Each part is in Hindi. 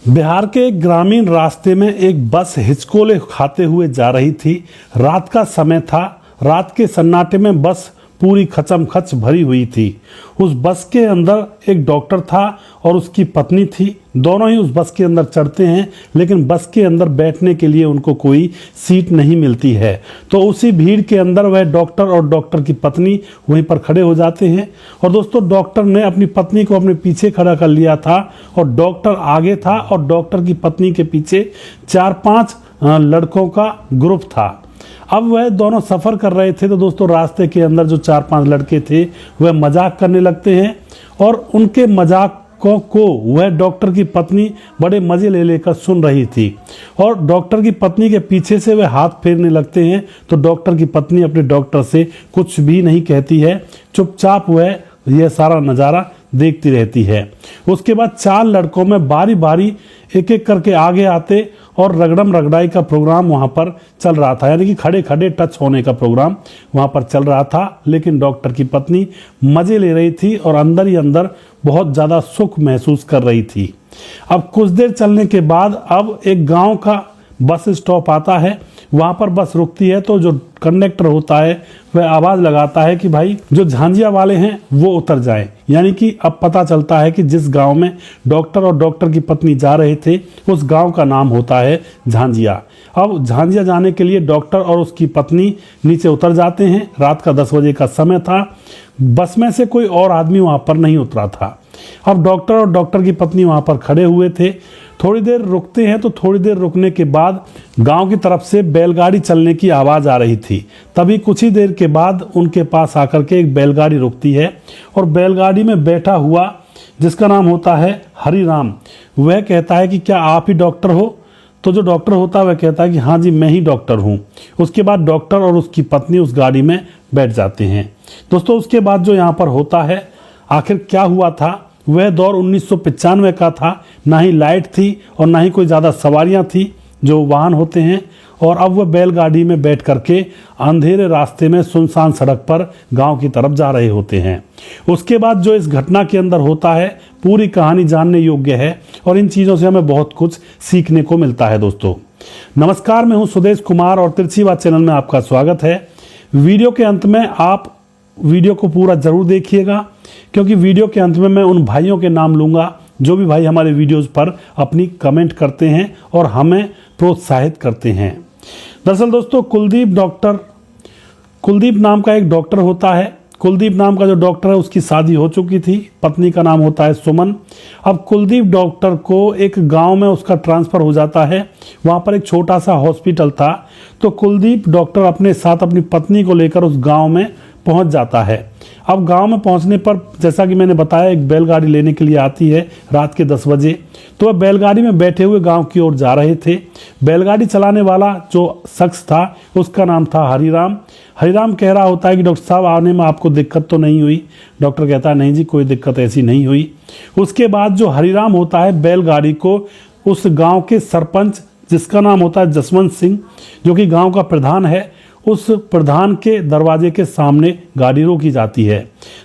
बिहार के एक ग्रामीण रास्ते में एक बस हिचकोले खाते हुए जा रही थी। रात का समय था। रात के सन्नाटे में बस पूरी खचमखच भरी हुई थी। उस बस के अंदर एक डॉक्टर था और उसकी पत्नी थी। दोनों ही उस बस के अंदर चढ़ते हैं, लेकिन बस के अंदर बैठने के लिए उनको कोई सीट नहीं मिलती है। तो उसी भीड़ के अंदर वह डॉक्टर और डॉक्टर की पत्नी वहीं पर खड़े हो जाते हैं। और दोस्तों, डॉक्टर ने अपनी पत्नी को अपने पीछे खड़ा कर लिया था और डॉक्टर आगे था और डॉक्टर की पत्नी के पीछे 4-5 लड़कों का ग्रुप था। अब वह दोनों सफ़र कर रहे थे। तो दोस्तों, रास्ते के अंदर जो 4-5 लड़के थे वह मजाक करने लगते हैं और उनके मजाकों को वह डॉक्टर की पत्नी बड़े मज़े ले लेकर सुन रही थी। और डॉक्टर की पत्नी के पीछे से वह हाथ फेरने लगते हैं। तो डॉक्टर की पत्नी अपने डॉक्टर से कुछ भी नहीं कहती है, चुपचाप वह यह सारा नज़ारा देखती रहती है। उसके बाद 4 लड़कों में बारी बारी एक एक करके आगे आते और रगड़म रगड़ाई का प्रोग्राम वहाँ पर चल रहा था, यानी कि खड़े खड़े टच होने का प्रोग्राम वहाँ पर चल रहा था। लेकिन डॉक्टर की पत्नी मज़े ले रही थी और अंदर ही अंदर बहुत ज़्यादा सुख महसूस कर रही थी। अब कुछ देर चलने के बाद अब एक गांव का बस स्टॉप आता है। वहाँ पर बस रुकती है तो जो कंडक्टर होता है वह आवाज़ लगाता है कि भाई जो झांझिया वाले हैं वो उतर जाएं। यानी कि अब पता चलता है कि जिस गांव में डॉक्टर और डॉक्टर की पत्नी जा रहे थे उस गांव का नाम होता है झांझिया। अब झांझिया जाने के लिए डॉक्टर और उसकी पत्नी नीचे उतर जाते हैं। रात का 10 बजे का समय था। बस में से कोई और आदमी वहाँ पर नहीं उतरा था। अब डॉक्टर और डॉक्टर की पत्नी वहाँ पर खड़े हुए थे। थोड़ी देर रुकते हैं तो थोड़ी देर रुकने के बाद गांव की तरफ से बैलगाड़ी चलने की आवाज़ आ रही थी। तभी कुछ ही देर के बाद उनके पास आकर के एक बैलगाड़ी रुकती है और बैलगाड़ी में बैठा हुआ जिसका नाम होता है हरिराम, वह कहता है कि क्या आप ही डॉक्टर हो? तो जो डॉक्टर होता है वह कहता है कि हाँ जी, मैं ही डॉक्टर हूँ। उसके बाद डॉक्टर और उसकी पत्नी उस गाड़ी में बैठ जाते हैं। दोस्तों, उसके बाद जो यहाँ पर होता है, आखिर क्या हुआ था? वह दौर 1995 का था। ना ही लाइट थी और ना ही कोई ज़्यादा सवारियां थी जो वाहन होते हैं। और अब वह बैलगाड़ी में बैठ करके अंधेरे रास्ते में सुनसान सड़क पर गांव की तरफ जा रहे होते हैं। उसके बाद जो इस घटना के अंदर होता है, पूरी कहानी जानने योग्य है और इन चीज़ों से हमें बहुत कुछ सीखने को मिलता है। दोस्तों नमस्कार, मैं हूं सुदेश कुमार और तिरछी बात चैनल में आपका स्वागत है। वीडियो के अंत में आप वीडियो को पूरा जरूर देखिएगा, क्योंकि वीडियो के अंत में मैं उन भाइयों के नाम लूँगा जो भी भाई हमारे वीडियोज़ पर अपनी कमेंट करते हैं और हमें प्रोत्साहित करते हैं। दरअसल दोस्तों, कुलदीप नाम का एक डॉक्टर होता है। कुलदीप नाम का जो डॉक्टर है उसकी शादी हो चुकी थी। पत्नी का नाम होता है सुमन। अब कुलदीप डॉक्टर को एक गांव में उसका ट्रांसफ़र हो जाता है। वहाँ पर एक छोटा सा हॉस्पिटल था। तो कुलदीप डॉक्टर अपने साथ अपनी पत्नी को लेकर उस गांव में पहुंच जाता है। अब गांव में पहुंचने पर जैसा कि मैंने बताया, एक बैलगाड़ी लेने के लिए आती है रात के 10 बजे। तो वह बैलगाड़ी में बैठे हुए गांव की ओर जा रहे थे। बैलगाड़ी चलाने वाला जो शख्स था उसका नाम था हरिराम। हरिराम कह रहा होता है कि डॉक्टर साहब, आने में आपको दिक्कत तो नहीं हुई? डॉक्टर कहता है नहीं जी, कोई दिक्कत ऐसी नहीं हुई। उसके बाद जो हरिराम होता है बैलगाड़ी को उस गाँव के सरपंच, जिसका नाम होता है जसवंत सिंह, जो कि गाँव का प्रधान है, उस प्रधान के दरवाजे के सामने गाड़ी रोकी जाती है।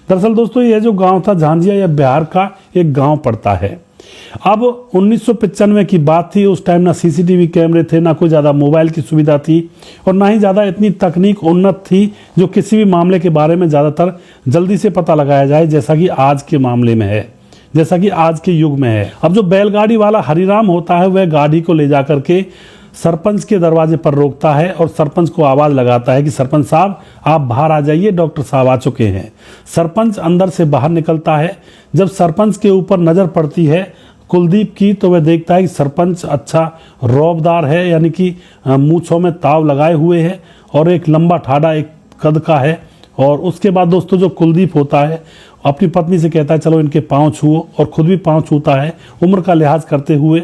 दरअसल दोस्तों, यह जो गांव था झांझिया, यह बिहार का एक गांव पड़ता है। अब 1995 की बात थी। उस टाइम ना सीसीटीवी कैमरे थे, ना कोई ज़्यादा मोबाइल की सुविधा थी और ना ही ज़्यादा इतनी तकनीक उन्नत थी जो किसी भी मामले के बारे में ज़्यादातर जल्दी से पता लगाया जाए, जैसा कि आज के मामले में है, जैसा कि आज के युग में है। अब जो बैलगाड़ी वाला हरिराम होता है वह गाड़ी को ले जा करके सरपंच के दरवाजे पर रोकता है और सरपंच को आवाज़ लगाता है कि सरपंच साहब, आप बाहर आ जाइए, डॉक्टर साहब आ चुके हैं। सरपंच अंदर से बाहर निकलता है। जब सरपंच के ऊपर नज़र पड़ती है कुलदीप की, तो वह देखता है कि सरपंच अच्छा रौबदार है, यानी कि मूँछों में ताव लगाए हुए है और एक लंबा ठाड़ा एक कद का है। और उसके बाद दोस्तों, जो कुलदीप होता है अपनी पत्नी से कहता है चलो इनके पाँव छुओ, और खुद भी पाँव छूता है उम्र का लिहाज करते हुए।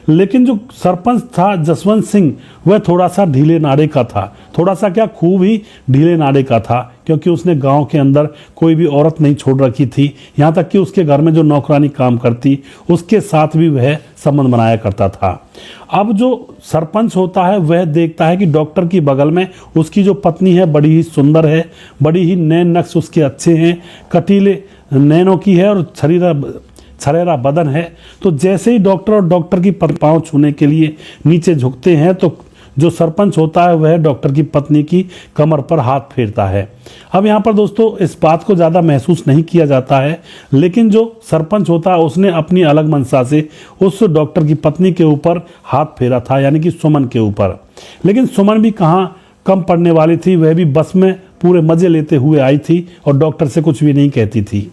लेकिन जो सरपंच था जसवंत सिंह, वह थोड़ा सा ढीले नाड़े का था। थोड़ा सा क्या, खूब ही ढीले नाड़े का था, क्योंकि उसने गांव के अंदर कोई भी औरत नहीं छोड़ रखी थी। यहाँ तक कि उसके घर में जो नौकरानी काम करती उसके साथ भी वह संबंध बनाया करता था। अब जो सरपंच होता है वह देखता है कि डॉक्टर की बगल में उसकी जो पत्नी है बड़ी ही सुंदर है, बड़ी ही नैन नक्श उसके अच्छे हैं, कटीले नैनों की है और छरेरा बदन है। तो जैसे ही डॉक्टर और डॉक्टर की पांव छूने के लिए नीचे झुकते हैं तो जो सरपंच होता है वह डॉक्टर की पत्नी की कमर पर हाथ फेरता है। अब यहाँ पर दोस्तों इस बात को ज़्यादा महसूस नहीं किया जाता है, लेकिन जो सरपंच होता है उसने अपनी अलग मंशा से उस डॉक्टर की पत्नी के ऊपर हाथ फेरा था, यानी कि सुमन के ऊपर। लेकिन सुमन भी कहाँ कम पड़ने वाली थी, वह भी बस में पूरे मज़े लेते हुए आई थी और डॉक्टर से कुछ भी नहीं कहती थी।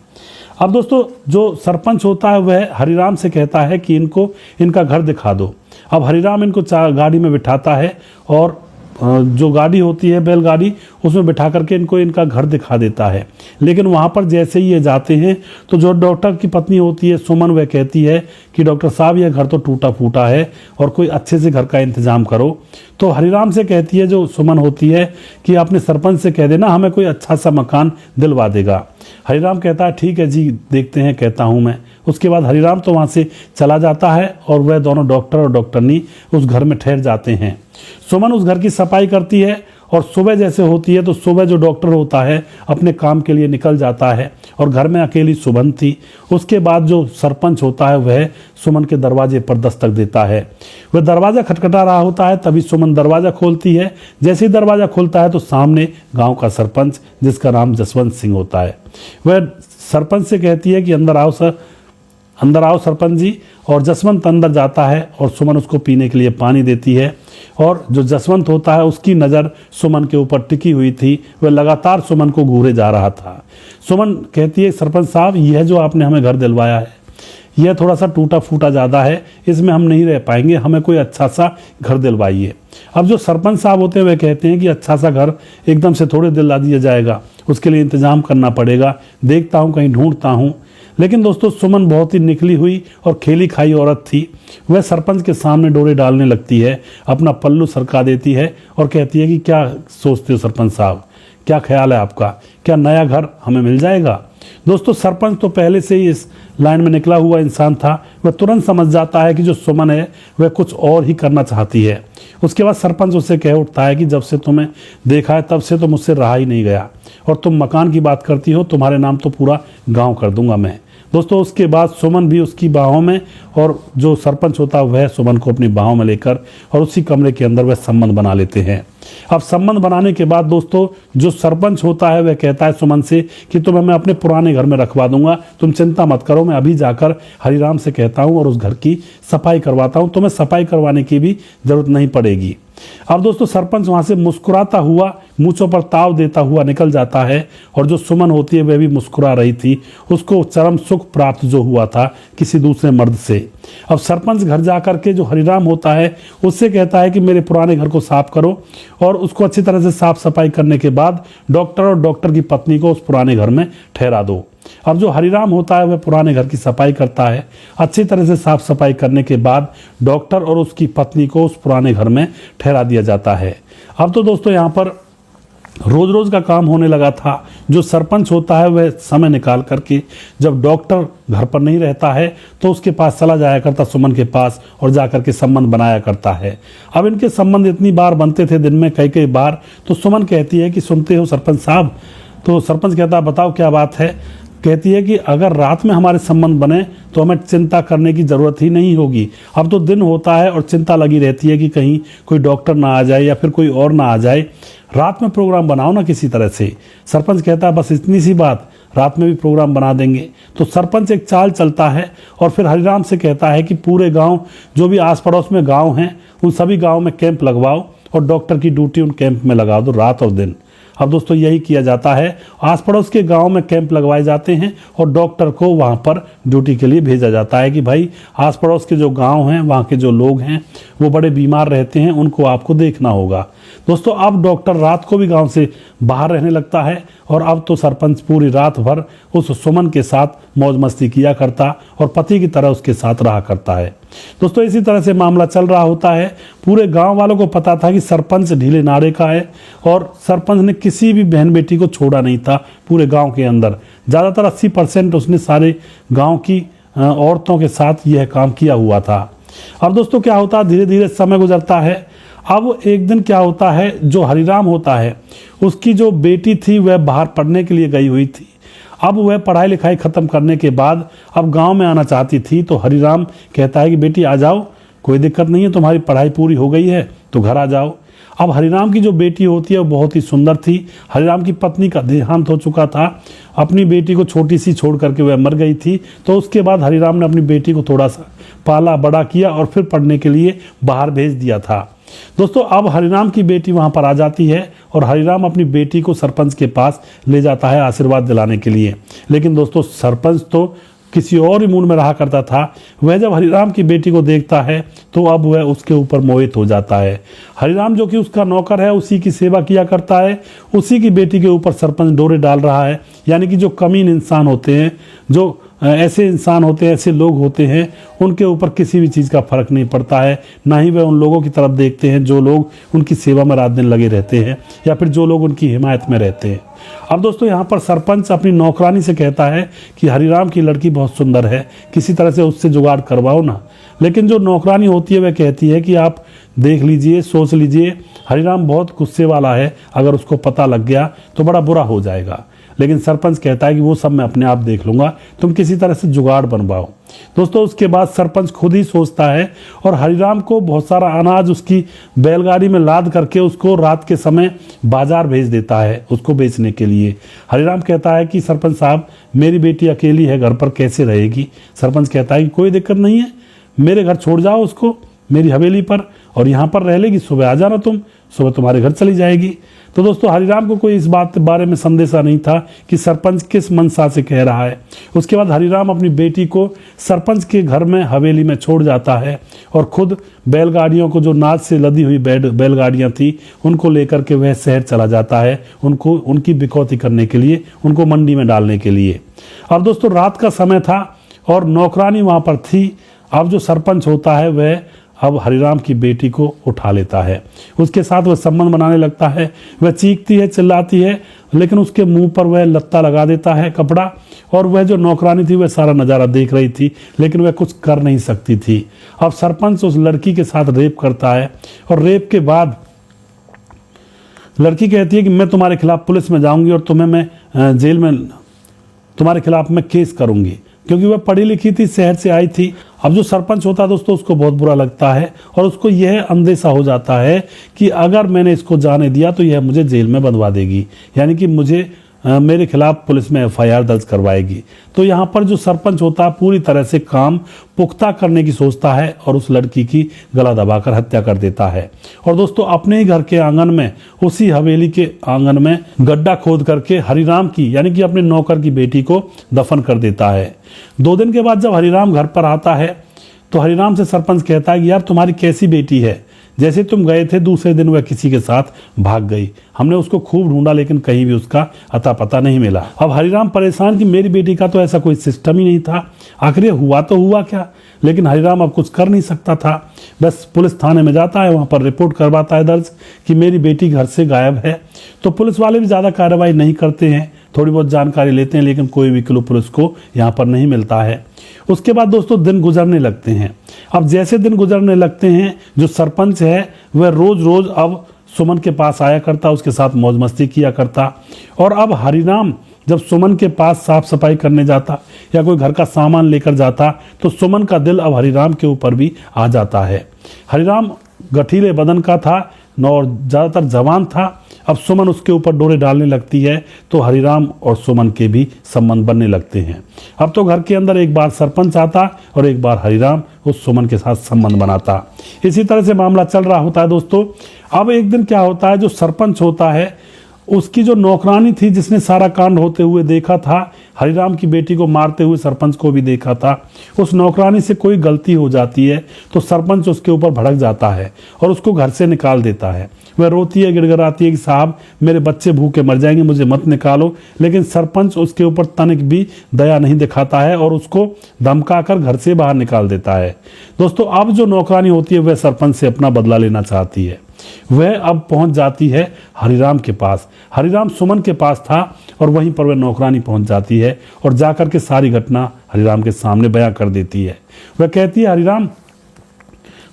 अब दोस्तों जो सरपंच होता है वह हरिराम से कहता है कि इनका घर दिखा दो। अब हरिराम इनको गाड़ी में बिठाता है और जो गाड़ी होती है बैलगाड़ी उसमें बिठा करके इनका घर दिखा देता है। लेकिन वहाँ पर जैसे ही ये जाते हैं तो जो डॉक्टर की पत्नी होती है सुमन, वह कहती है कि डॉक्टर साहब यह घर तो टूटा फूटा है और कोई अच्छे से घर का इंतजाम करो। तो हरिराम से कहती है जो सुमन होती है कि अपने सरपंच से कह देना हमें कोई अच्छा सा मकान दिलवा देगा। हरिराम कहता है ठीक है जी, देखते हैं, कहता हूँ मैं। उसके बाद हरिराम तो वहाँ से चला जाता है और वह दोनों डॉक्टर और डॉक्टरनी उस घर में ठहर जाते हैं। सुमन उस घर की सफाई करती है और सुबह जैसे होती है तो सुबह जो डॉक्टर होता है अपने काम के लिए निकल जाता है और घर में अकेली सुमन थी। उसके बाद जो सरपंच होता है वह सुमन के दरवाजे पर दस्तक देता है। वह दरवाज़ा खटखटा रहा होता है, तभी सुमन दरवाज़ा खोलती है। जैसे ही दरवाज़ा खुलता है तो सामने गांव का सरपंच, जिसका नाम जसवंत सिंह होता है, वह सरपंच से कहती है कि अंदर आओ सर, अंदर आओ सरपंच जी। और जसवंत अंदर जाता है और सुमन उसको पीने के लिए पानी देती है। और जो जसवंत होता है उसकी नज़र सुमन के ऊपर टिकी हुई थी, वह लगातार सुमन को घूरे जा रहा था। सुमन कहती है सरपंच साहब यह जो आपने हमें घर दिलवाया है यह थोड़ा सा टूटा फूटा ज़्यादा है, इसमें हम नहीं रह पाएंगे, हमें कोई अच्छा सा घर दिलवाइए। अब जो सरपंच साहब होते हैं वह कहते हैं कि अच्छा सा घर एकदम से थोड़े दिला दिया जाएगा, उसके लिए इंतजाम करना पड़ेगा, देखता हूँ कहीं ढूंढता हूँ। लेकिन दोस्तों सुमन बहुत ही निकली हुई और खेली खाई औरत थी। वह सरपंच के सामने डोरे डालने लगती है, अपना पल्लू सरका देती है और कहती है कि क्या सोचते हो सरपंच साहब, क्या ख्याल है आपका, क्या नया घर हमें मिल जाएगा। दोस्तों सरपंच तो पहले से ही इस लाइन में निकला हुआ इंसान था, वह तुरंत समझ जाता है कि जो सुमन है वह कुछ और ही करना चाहती है। उसके बाद सरपंच उससे कह उठता है कि जब से तुम्हें देखा है तब से तो मुझसे रहा ही नहीं गया, और तुम मकान की बात करती हो, तुम्हारे नाम तो पूरा गांव कर दूंगा मैं। दोस्तों उसके बाद सुमन भी उसकी बाहों में, और जो सरपंच होता है वह सुमन को अपनी बाहों में लेकर और उसी कमरे के अंदर वह संबंध बना लेते हैं। अब संबंध बनाने के बाद दोस्तों जो सरपंच होता है वह कहता है सुमन से कि तुम्हें मैं अपने पुराने घर में रखवा दूंगा, तुम चिंता मत करो, मैं अभी जाकर हरिराम से कहता हूँ और उस घर की सफाई करवाता हूँ, तुम्हें सफाई करवाने की भी जरूरत नहीं पड़ेगी। अब दोस्तों सरपंच वहां से मुस्कुराता हुआ, मूंछों पर ताव देता हुआ निकल जाता है, और जो सुमन होती है वह भी मुस्कुरा रही थी, उसको चरम सुख प्राप्त जो हुआ था किसी दूसरे मर्द से। अब सरपंच घर जाकर के जो हरिराम होता है उससे कहता है कि मेरे पुराने घर को साफ करो, और उसको अच्छी तरह से साफ सफाई करने के बाद डॉक्टर और डॉक्टर की पत्नी को उस पुराने घर में ठहरा दो। अब जो हरिराम होता है वह पुराने घर की सफाई करता है। अच्छी तरह से साफ सफाई करने के बाद डॉक्टर और उसकी पत्नी को उस पुराने घर में ठहरा दिया जाता है। अब तो दोस्तों यहाँ पर रोज रोज का काम होने लगा था। जो सरपंच होता है वह समय निकाल करके जब डॉक्टर घर पर नहीं रहता है तो उसके पास चला जाया करता, सुमन के पास, और जाकर के संबंध बनाया करता है। अब इनके संबंध इतनी बार बनते थे दिन में कई कई बार। तो सुमन कहती है कि सुनते हो सरपंच साहब? तो सरपंच कहता है बताओ क्या बात है। कहती है कि अगर रात में हमारे संबंध बने तो हमें चिंता करने की ज़रूरत ही नहीं होगी। अब तो दिन होता है और चिंता लगी रहती है कि कहीं कोई डॉक्टर ना आ जाए या फिर कोई और ना आ जाए। रात में प्रोग्राम बनाओ ना किसी तरह से। सरपंच कहता है बस इतनी सी बात, रात में भी प्रोग्राम बना देंगे। तो सरपंच एक चाल चलता है और फिर हरिराम से कहता है कि पूरे गाँव, जो भी आस पड़ोस में गाँव हैं, उन सभी गाँव में कैंप लगवाओ और डॉक्टर की ड्यूटी उन कैंप में लगा दो रात और दिन। अब दोस्तों यही किया जाता है, आस पड़ोस के गांव में कैंप लगवाए जाते हैं और डॉक्टर को वहां पर ड्यूटी के लिए भेजा जाता है कि भाई आस पड़ोस के जो गांव हैं, वहां के जो लोग हैं वो बड़े बीमार रहते हैं, उनको आपको देखना होगा। दोस्तों अब डॉक्टर रात को भी गांव से बाहर रहने लगता है और अब तो सरपंच पूरी रात भर उस सुमन के साथ मौज मस्ती किया करता और पति की तरह उसके साथ रहा करता है। दोस्तों इसी तरह से मामला चल रहा होता है। पूरे गांव वालों को पता था कि सरपंच ढीले नारे का है और सरपंच ने किसी भी बहन बेटी को छोड़ा नहीं था पूरे गांव के अंदर। ज़्यादातर 80% उसने सारे गांव की औरतों के साथ यह काम किया हुआ था। अब दोस्तों क्या होता है, धीरे धीरे समय गुजरता है। अब एक दिन क्या होता है, जो हरिराम होता है उसकी जो बेटी थी वह बाहर पढ़ने के लिए गई हुई थी। अब वह पढ़ाई लिखाई खत्म करने के बाद अब गांव में आना चाहती थी। तो हरिराम कहता है कि बेटी आ जाओ, कोई दिक्कत नहीं है, तुम्हारी पढ़ाई पूरी हो गई है तो घर आ जाओ। अब हरिराम की जो बेटी होती है वो बहुत ही सुंदर थी। हरिराम की पत्नी का देहांत हो चुका था, अपनी बेटी को छोटी सी छोड़ करके वह मर गई थी। तो उसके बाद हरिराम ने अपनी बेटी को थोड़ा सा पाला बड़ा किया और फिर पढ़ने के लिए बाहर भेज दिया था। दोस्तों अब हरिराम की बेटी वहां पर आ जाती है और हरिराम अपनी बेटी को सरपंच के पास ले जाता है आशीर्वाद दिलाने के लिए। लेकिन दोस्तों सरपंच तो किसी और ही मूड में रहा करता था। वह जब हरिराम की बेटी को देखता है तो अब वह उसके ऊपर मोहित हो जाता है। हरिराम जो कि उसका नौकर है, उसी की सेवा किया करता है, उसी की बेटी के ऊपर सरपंच डोरे डाल रहा है। यानी कि जो कमीन इंसान होते हैं, जो ऐसे इंसान होते हैं, ऐसे लोग होते हैं, उनके ऊपर किसी भी चीज़ का फर्क नहीं पड़ता है। ना ही वह उन लोगों की तरफ देखते हैं जो लोग उनकी सेवा में रात दिन लगे रहते हैं या फिर जो लोग उनकी हिमायत में रहते हैं। अब दोस्तों यहाँ पर सरपंच अपनी नौकरानी से कहता है कि हरिराम की लड़की बहुत सुंदर है, किसी तरह से उससे जुगाड़ करवाओ ना। लेकिन जो नौकरानी होती है वह कहती है कि आप देख लीजिए, सोच लीजिए, हरिराम बहुत गुस्से वाला है, अगर उसको पता लग गया तो बड़ा बुरा हो जाएगा। लेकिन सरपंच कहता है कि वो सब मैं अपने आप देख लूंगा, तुम किसी तरह से जुगाड़ बनवाओ। दोस्तों उसके बाद सरपंच खुद ही सोचता है और हरिराम को बहुत सारा अनाज उसकी बैलगाड़ी में लाद करके उसको रात के समय बाजार भेज देता है उसको बेचने के लिए। हरिराम कहता है कि सरपंच साहब मेरी बेटी अकेली है, घर पर कैसे रहेगी। सरपंच कहता है कि कोई दिक्कत नहीं है, मेरे घर छोड़ जाओ उसको, मेरी हवेली पर, और यहाँ पर रह लेगी, सुबह आ जाना तुम, सुबह तुम्हारे घर चली जाएगी। तो दोस्तों हरिराम को कोई इस बात के बारे में संदेशा नहीं था कि सरपंच किस मंशा से कह रहा है। उसके बाद हरिराम अपनी बेटी को सरपंच के घर में हवेली में छोड़ जाता है और खुद बैलगाड़ियों को, जो नाद से लदी हुई बैलगाड़ियां थी, उनको लेकर के वह शहर चला जाता है, उनको उनकी बिकौती करने के लिए, उनको मंडी में डालने के लिए। अब दोस्तों रात का समय था और नौकरानी वहां पर थी। अब जो सरपंच होता है वह अब हरिराम की बेटी को उठा लेता है, उसके साथ वह संबंध बनाने लगता है। वह चीखती है, चिल्लाती है, लेकिन उसके मुंह पर वह लत्ता लगा देता है कपड़ा। और वह जो नौकरानी थी वह सारा नज़ारा देख रही थी, लेकिन वह कुछ कर नहीं सकती थी। अब सरपंच उस लड़की के साथ रेप करता है और रेप के बाद लड़की कहती है कि मैं तुम्हारे खिलाफ पुलिस में जाऊंगी और तुम्हें मैं जेल में, तुम्हारे खिलाफ मैं केस करूंगी, क्योंकि वह पढ़ी लिखी थी, शहर से आई थी। अब जो सरपंच होता है दोस्तों उसको बहुत बुरा लगता है और उसको यह अंदेशा हो जाता है कि अगर मैंने इसको जाने दिया तो यह मुझे जेल में बंधवा देगी, यानी कि मुझे मेरे खिलाफ पुलिस में एफआईआर दर्ज करवाएगी। तो यहाँ पर जो सरपंच होता है पूरी तरह से काम पुख्ता करने की सोचता है और उस लड़की की गला दबाकर हत्या कर देता है। और दोस्तों अपने ही घर के आंगन में, उसी हवेली के आंगन में गड्ढा खोद करके हरिराम की, यानी कि अपने नौकर की बेटी को दफन कर देता है। 2 दिन के बाद जब हरिराम घर पर आता है तो हरिराम से सरपंच कहता है कि यार तुम्हारी कैसी बेटी है, जैसे तुम गए थे दूसरे दिन वह किसी के साथ भाग गई, हमने उसको खूब ढूंढा लेकिन कहीं भी उसका अता पता नहीं मिला। अब हरिराम परेशान कि मेरी बेटी का तो ऐसा कोई सिस्टम ही नहीं था, आखिर हुआ तो हुआ क्या। लेकिन हरिराम अब कुछ कर नहीं सकता था, बस पुलिस थाने में जाता है, वहां पर रिपोर्ट करवाता है दर्ज कि मेरी बेटी घर से गायब है। तो पुलिस वाले भी ज़्यादा कार्रवाई नहीं करते हैं, थोड़ी बहुत जानकारी लेते हैं, लेकिन कोई भी क्लू पुलिस को यहाँ पर नहीं मिलता है। उसके बाद दोस्तों दिन गुजरने लगते हैं। अब जैसे दिन गुजरने लगते हैं, जो सरपंच है वह रोज रोज अब सुमन के पास आया करता, उसके साथ मौज मस्ती किया करता। और अब हरिराम जब सुमन के पास साफ सफाई करने जाता या कोई घर का सामान लेकर जाता तो सुमन का दिल अब हरिराम के ऊपर भी आ जाता है। हरिराम गठीले बदन का था और ज़्यादातर जवान था। अब सुमन उसके ऊपर डोरे डालने लगती है तो हरिराम और सुमन के भी संबंध बनने लगते हैं। अब तो घर के अंदर एक बार सरपंच आता और एक बार हरिराम उस सुमन के साथ संबंध बनाता। इसी तरह से मामला चल रहा होता है दोस्तों। अब एक दिन क्या होता है, जो सरपंच होता है उसकी जो नौकरानी थी जिसने सारा कांड होते हुए देखा था, हरिराम की बेटी को मारते हुए सरपंच को भी देखा था, उस नौकरानी से कोई गलती हो जाती है तो सरपंच उसके ऊपर भड़क जाता है और उसको घर से निकाल देता है। वह रोती है, गिड़गिड़ाती है कि साहब मेरे बच्चे भूखे मर जाएंगे, मुझे मत निकालो। लेकिन सरपंच उसके ऊपर तनिक भी दया नहीं दिखाता है और उसको धमकाकर घर से बाहर निकाल देता है। दोस्तों अब जो नौकरानी होती है वह सरपंच से अपना बदला लेना चाहती है। वह अब पहुंच जाती है हरिराम के पास। हरिराम सुमन के पास था और वहीं पर वह नौकरानी पहुंच जाती है और जाकर के सारी घटना हरिराम के सामने बयां कर देती है। वह कहती है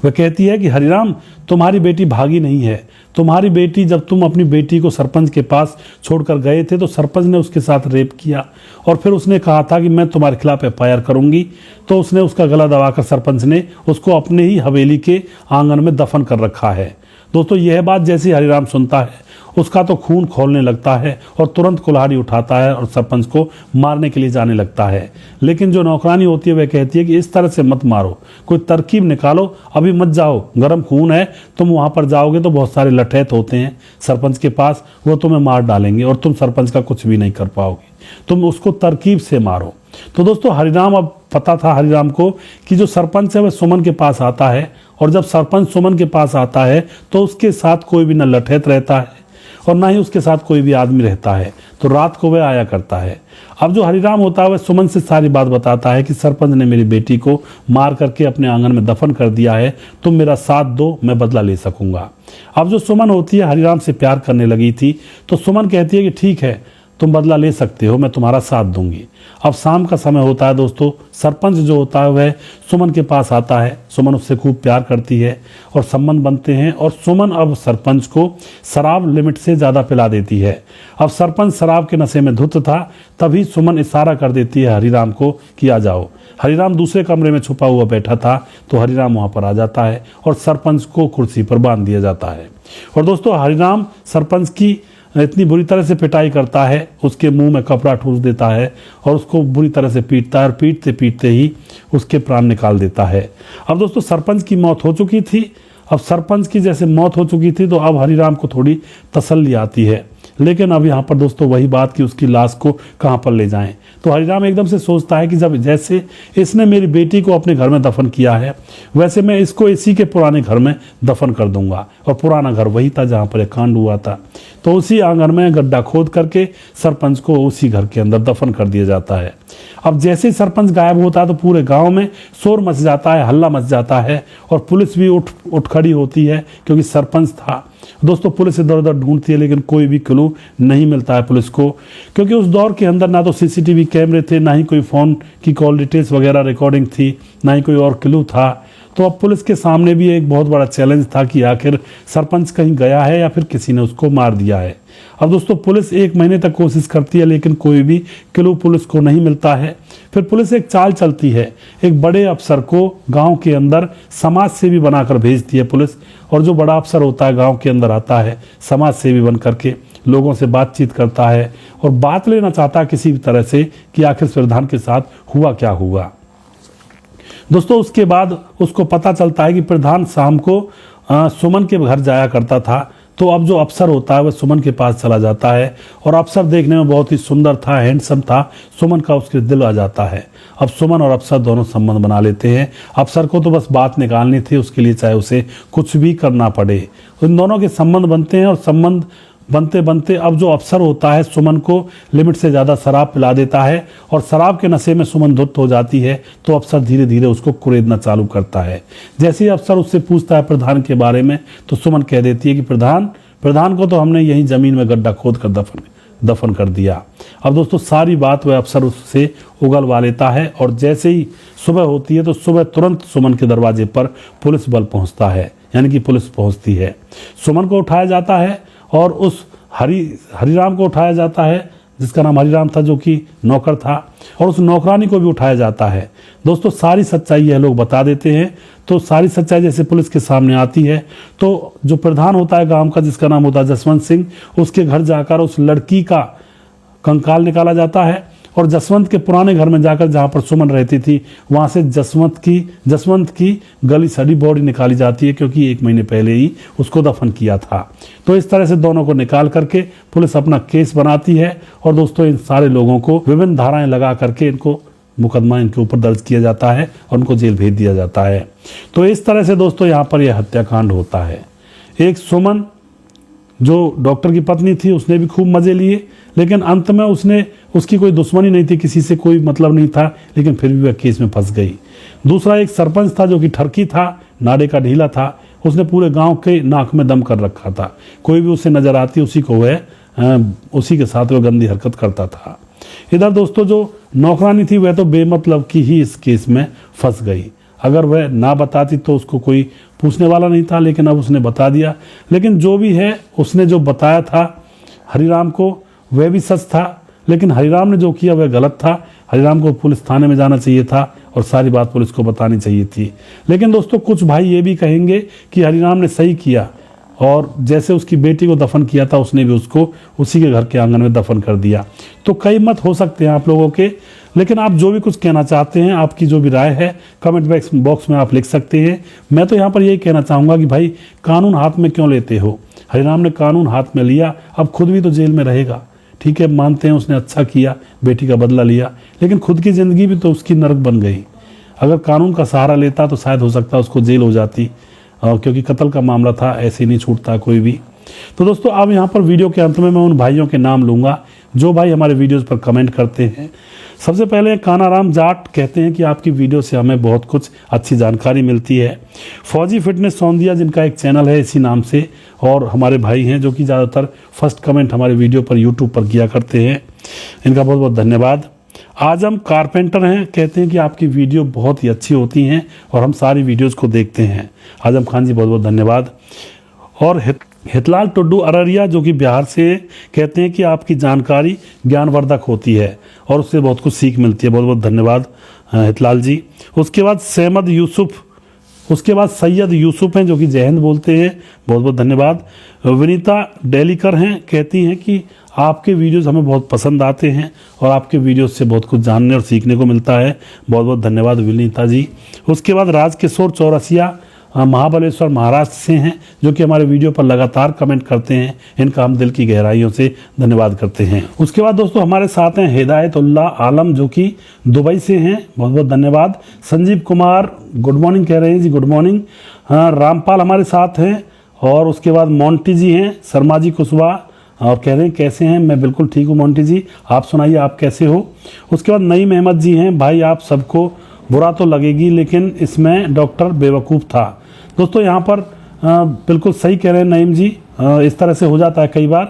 वह कहती है कि हरिराम, तुम्हारी बेटी भागी नहीं है। तुम्हारी बेटी, जब तुम अपनी बेटी को सरपंच के पास छोड़कर गए थे तो सरपंच ने उसके साथ रेप किया और फिर उसने कहा था कि मैं तुम्हारे खिलाफ एफआईआर करूंगी। तो उसने उसका गला दबाकर सरपंच ने उसको अपने ही हवेली के आंगन में दफन कर रखा है। दोस्तों, यह बात जैसे हरिराम सुनता है उसका तो खून खौलने लगता है और तुरंत कुल्हाड़ी उठाता है और सरपंच को मारने के लिए जाने लगता है। लेकिन जो नौकरानी होती है वह कहती है कि इस तरह से मत मारो, कोई तरकीब निकालो, अभी मत जाओ, गर्म खून है, तुम वहां पर जाओगे तो बहुत सारे लठैत होते हैं सरपंच के पास, वो तुम्हें मार डालेंगे और तुम सरपंच का कुछ भी नहीं कर पाओगे, तुम उसको तरकीब से मारो। तो दोस्तों, हरिराम, अब पता था हरिराम को कि जो सरपंच है वह सुमन के पास आता है, और जब सरपंच सुमन के पास आता है तो उसके साथ कोई भी न लठैत रहता है और ना ही उसके साथ कोई भी आदमी रहता है। तो रात को वह आया करता है। अब जो हरिराम होता है वह सुमन से सारी बात बताता है कि सरपंच ने मेरी बेटी को मार करके अपने आंगन में दफन कर दिया है, तुम मेरा साथ दो, मैं बदला ले सकूंगा। अब जो सुमन होती है हरिराम से प्यार करने लगी थी, तो सुमन कहती है कि ठीक है, तुम बदला ले सकते हो, मैं तुम्हारा साथ दूंगी। अब शाम का समय होता है दोस्तों, सरपंच जो होता है वह सुमन के पास आता है। सुमन उससे खूब प्यार करती है और संबंध बनते हैं, और सुमन अब सरपंच को शराब लिमिट से ज़्यादा पिला देती है। अब सरपंच शराब के नशे में धुत था, तभी सुमन इशारा कर देती है हरिराम को कि आ जाओ। हरिराम दूसरे कमरे में छुपा हुआ बैठा था, तो हरिराम वहाँ पर आ जाता है और सरपंच को कुर्सी पर बांध दिया जाता है। और दोस्तों, हरिराम सरपंच की इतनी बुरी तरह से पिटाई करता है, उसके मुंह में कपड़ा ठूस देता है और उसको बुरी तरह से पीटता है और पीटते पीटते ही उसके प्राण निकाल देता है। अब दोस्तों, सरपंच की मौत हो चुकी थी। अब सरपंच की जैसे मौत हो चुकी थी तो अब हरिराम को थोड़ी तसल्ली आती है। लेकिन अब यहाँ पर दोस्तों वही बात कि उसकी लाश को कहाँ पर ले जाएं। तो हरिराम एकदम से सोचता है कि जब जैसे इसने मेरी बेटी को अपने घर में दफन किया है, वैसे मैं इसको इसी के पुराने घर में दफन कर दूंगा। और पुराना घर वही था जहाँ पर एक कांड हुआ था। तो उसी आंगन में गड्ढा खोद करके सरपंच को उसी घर के अंदर दफन कर दिया जाता है। अब जैसे ही सरपंच गायब होता है तो पूरे गांव में शोर मच जाता है, हल्ला मच जाता है और पुलिस भी उठ खड़ी होती है, क्योंकि सरपंच था। दोस्तों, पुलिस इधर उधर ढूंढती है लेकिन कोई भी क्लू नहीं मिलता है पुलिस को, क्योंकि उस दौर के अंदर ना तो सीसीटीवी कैमरे थे, ना ही कोई फ़ोन की कॉल डिटेल्स वगैरह रिकॉर्डिंग थी, ना ही कोई और क्लू था। तो अब पुलिस के सामने भी एक बहुत बड़ा चैलेंज था कि आखिर सरपंच कहीं गया है या फिर किसी ने उसको मार दिया है। अब दोस्तों, पुलिस 1 महीने तक कोशिश करती है लेकिन कोई भी क्लू पुलिस को नहीं मिलता है। फिर पुलिस एक चाल चलती है, एक बड़े अफसर को गांव के अंदर समाज सेवी बनाकर भेजती है पुलिस। और जो बड़ा अफसर होता है गांव के अंदर आता है समाज सेवी बन करके, लोगों से बातचीत करता है और बात लेना चाहता है किसी भी तरह से कि आखिर प्रधान के साथ हुआ क्या हुआ। दोस्तों, उसके बाद उसको पता चलता है कि प्रधान शाम को सुमन के घर जाया करता था। तो अब जो अफसर होता है वह सुमन के पास चला जाता है और अफसर देखने में बहुत ही सुंदर था, हैंडसम था। सुमन का उसके दिल आ जाता है। अब सुमन और अफसर दोनों संबंध बना लेते हैं। अफसर को तो बस बात निकालनी थी, उसके लिए चाहे उसे कुछ भी करना पड़े। इन दोनों के संबंध बनते हैं और संबंध बनते बनते अब जो अफसर होता है सुमन को लिमिट से ज़्यादा शराब पिला देता है और शराब के नशे में सुमन धुत हो जाती है। तो अफसर धीरे धीरे उसको कुरेदना चालू करता है। जैसे ही अफसर उससे पूछता है प्रधान के बारे में, तो सुमन कह देती है कि प्रधान को तो हमने यहीं ज़मीन में गड्ढा खोद कर दफन कर दिया। अब दोस्तों, सारी बात वह अफसर उससे उगलवा लेता है और जैसे ही सुबह होती है तो सुबह तुरंत सुमन के दरवाजे पर पुलिस बल पहुँचता है, यानी कि पुलिस पहुँचती है। सुमन को उठाया जाता है और उस हरिराम को उठाया जाता है, जिसका नाम हरिराम था, जो कि नौकर था, और उस नौकरानी को भी उठाया जाता है। दोस्तों, सारी सच्चाई यह लोग बता देते हैं। तो सारी सच्चाई जैसे पुलिस के सामने आती है तो जो प्रधान होता है गांव का, जिसका नाम होता है जसवंत सिंह, उसके घर जाकर उस लड़की का कंकाल निकाला जाता है और जसवंत के पुराने घर में जाकर, जहां पर सुमन रहती थी, वहां से जसवंत की गली सड़ी बॉडी निकाली जाती है, क्योंकि 1 महीने पहले ही उसको दफन किया था। तो इस तरह से दोनों को निकाल करके पुलिस अपना केस बनाती है और दोस्तों, इन सारे लोगों को विभिन्न धाराएं लगा करके इनको मुकदमा इनके ऊपर दर्ज किया जाता है और उनको जेल भेज दिया जाता है। तो इस तरह से दोस्तों यहाँ पर यह हत्याकांड होता है। एक सुमन जो डॉक्टर की पत्नी थी, उसने भी खूब मजे लिए, लेकिन अंत में उसकी कोई दुश्मनी नहीं थी, किसी से कोई मतलब नहीं था, लेकिन फिर भी वह केस में फंस गई। दूसरा एक सरपंच था जो कि ठरकी था, नाड़े का ढीला था, उसने पूरे गांव के नाक में दम कर रखा था। कोई भी उसे नजर आती उसी के साथ वह गंदी हरकत करता था। इधर दोस्तों, जो नौकरानी थी वह तो बेमतलब की ही इस केस में फंस गई। अगर वह ना बताती तो उसको कोई पूछने वाला नहीं था, लेकिन अब उसने बता दिया। लेकिन जो भी है, उसने जो बताया था हरिराम को वह भी सच था, लेकिन हरिराम ने जो किया वह गलत था। हरिराम को पुलिस थाने में जाना चाहिए था और सारी बात पुलिस को बतानी चाहिए थी। लेकिन दोस्तों कुछ भाई ये भी कहेंगे कि हरिराम ने सही किया, और जैसे उसकी बेटी को दफन किया था उसने भी उसको उसी के घर के आंगन में दफन कर दिया। तो कई मत हो सकते हैं आप लोगों के, लेकिन आप जो भी कुछ कहना चाहते हैं, आपकी जो भी राय है कमेंट बॉक्स में आप लिख सकते हैं। मैं तो यहाँ पर यही कहना चाहूँगा कि भाई कानून हाथ में क्यों लेते हो। हरिराम ने कानून हाथ में लिया, अब खुद भी तो जेल में रहेगा। ठीक है, मानते हैं उसने अच्छा किया, बेटी का बदला लिया, लेकिन खुद की ज़िंदगी भी तो उसकी नरक बन गई। अगर कानून का सहारा लेता तो शायद हो सकता उसको जेल हो जाती, क्योंकि कत्ल का मामला था, ऐसे ही नहीं छूटता कोई भी। तो दोस्तों अब यहाँ पर वीडियो के अंत में मैं उन भाइयों के नाम लूँगा जो भाई हमारे वीडियोज़ पर कमेंट करते हैं। सबसे पहले कानाराम जाट कहते हैं कि आपकी वीडियो से हमें बहुत कुछ अच्छी जानकारी मिलती है। फौजी फिटनेस सौंदिया जिनका एक चैनल है इसी नाम से, और हमारे भाई हैं जो कि ज़्यादातर फर्स्ट कमेंट हमारे वीडियो पर यूट्यूब पर किया करते हैं, इनका बहुत बहुत धन्यवाद। आजम कारपेंटर हैं, कहते हैं कि आपकी वीडियो बहुत ही अच्छी होती हैं और हम सारी वीडियोज़ को देखते हैं। आजम खान जी बहुत बहुत धन्यवाद। और हितलाल टुड्डू अररिया जो कि बिहार से, कहते हैं कि आपकी जानकारी ज्ञानवर्धक होती है और उससे बहुत कुछ सीख मिलती है। बहुत बहुत धन्यवाद हितलाल जी। उसके बाद सहमद यूसुफ, उसके बाद सैयद यूसुफ हैं जो कि जय हिंद बोलते हैं, बहुत बहुत धन्यवाद। विनीता डेलीकर हैं, कहती हैं कि आपके वीडियोस हमें बहुत पसंद आते हैं और आपके वीडियोस से बहुत कुछ जानने और सीखने को मिलता है। बहुत बहुत धन्यवाद विनीता जी। उसके बाद राजकिशोर चौरसिया महाबलेश्वर महाराष्ट्र से हैं, जो कि हमारे वीडियो पर लगातार कमेंट करते हैं, इनका हम दिल की गहराइयों से धन्यवाद करते हैं। उसके बाद दोस्तों हमारे साथ हैं हिदायतुल्लाह आलम जो कि दुबई से हैं, बहुत बहुत धन्यवाद। संजीव कुमार गुड मॉर्निंग कह रहे हैं जी, गुड मॉर्निंग। रामपाल हमारे साथ हैं, और उसके बाद मोंटी जी हैं, शर्मा जी कुशवाहा, और कह रहे हैं कैसे हैं। मैं बिल्कुल ठीक हूँ मोंटी जी, आप सुनाइए आप कैसे हो। उसके बाद नईम अहमद जी हैं, भाई आप सबको बुरा तो लगेगी लेकिन इसमें डॉक्टर बेवकूफ़ था। दोस्तों यहाँ पर बिल्कुल सही कह रहे हैं नईम जी, इस तरह से हो जाता है कई बार,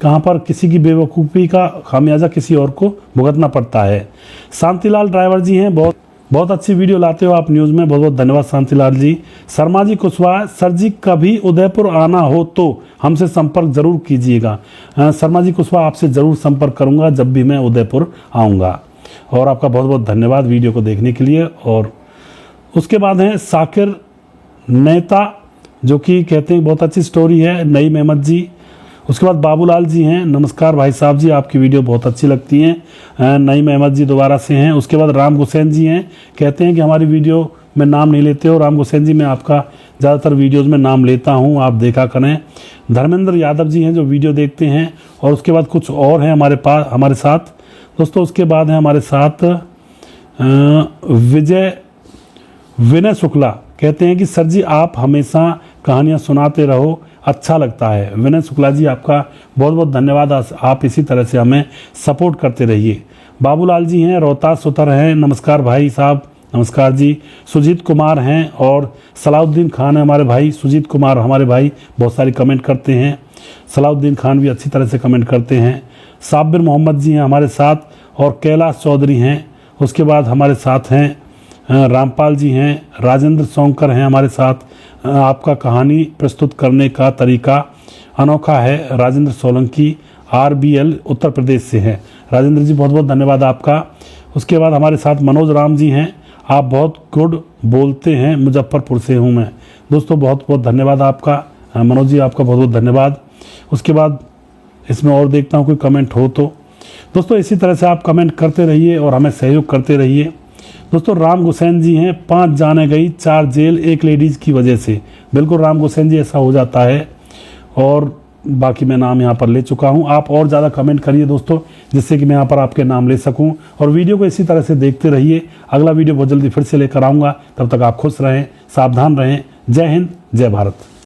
कहाँ पर किसी की बेवकूफ़ी का खामियाजा किसी और को भुगतना पड़ता है। शांतिलाल ड्राइवर जी हैं, बहुत अच्छी वीडियो लाते हो आप न्यूज़ में, बहुत बहुत धन्यवाद शांतिलाल जी। शर्मा जी कुशवाहा, सर जी कभी उदयपुर आना हो तो हमसे संपर्क जरूर कीजिएगा। शर्मा जी कुशवाहा आपसे ज़रूर संपर्क करूँगा जब भी मैं उदयपुर आऊँगा, और आपका बहुत बहुत धन्यवाद वीडियो को देखने के लिए। और उसके बाद हैं साकिर नेता जो कि कहते हैं बहुत अच्छी स्टोरी है, नईम अहमद जी। उसके बाद बाबूलाल जी हैं, नमस्कार भाई साहब जी, आपकी वीडियो बहुत अच्छी लगती हैं। नईम अहमद जी दोबारा से हैं। उसके बाद राम हुसैन जी हैं, कहते हैं कि हमारी वीडियो में नाम नहीं लेते हो। राम हुसैन जी मैं आपका ज़्यादातर वीडियोज़ में नाम लेता हूँ, आप देखा करें। धर्मेंद्र यादव जी हैं जो वीडियो देखते हैं। और उसके बाद कुछ और हैं हमारे साथ दोस्तों। उसके बाद है हमारे साथ विनय शुक्ला, कहते हैं कि सर जी आप हमेशा कहानियाँ सुनाते रहो, अच्छा लगता है। विनय शुक्ला जी आपका बहुत बहुत धन्यवाद, आप इसी तरह से हमें सपोर्ट करते रहिए। बाबूलाल जी हैं, रोहतास सुतर हैं, नमस्कार भाई साहब, नमस्कार जी। सुजीत कुमार हैं और सलाउद्दीन खान है हमारे भाई। सुजीत कुमार हमारे भाई बहुत सारी कमेंट करते हैं, सलाउद्दीन खान भी अच्छी तरह से कमेंट करते हैं। साबिर मोहम्मद जी हैं हमारे साथ, और कैलाश चौधरी हैं। उसके बाद हमारे साथ हैं रामपाल जी हैं, राजेंद्र सोंकर हैं हमारे साथ। आपका कहानी प्रस्तुत करने का तरीका अनोखा है। राजेंद्र सोलंकी RBL उत्तर प्रदेश से हैं। राजेंद्र जी बहुत बहुत धन्यवाद आपका। उसके बाद हमारे साथ मनोज राम जी हैं, आप बहुत गुड बोलते हैं, मुजफ्फरपुर से हूँ मैं। दोस्तों बहुत बहुत धन्यवाद आपका मनोज जी, आपका बहुत बहुत धन्यवाद। उसके बाद इसमें और देखता हूँ कोई कमेंट हो तो। दोस्तों इसी तरह से आप कमेंट करते रहिए और हमें सहयोग करते रहिए। दोस्तों राम हुसैन जी हैं, 5 जाने गई 4 जेल एक लेडीज़ की वजह से। बिल्कुल राम हुसैन जी ऐसा हो जाता है, और बाकी मैं नाम यहाँ पर ले चुका हूँ। आप और ज़्यादा कमेंट करिए दोस्तों, जिससे कि मैं यहाँ पर आपके नाम ले सकूँ। और वीडियो को इसी तरह से देखते रहिए, अगला वीडियो बहुत जल्दी फिर से लेकर आऊँगा। तब तक आप खुश रहें, सावधान रहें। जय हिंद, जय भारत।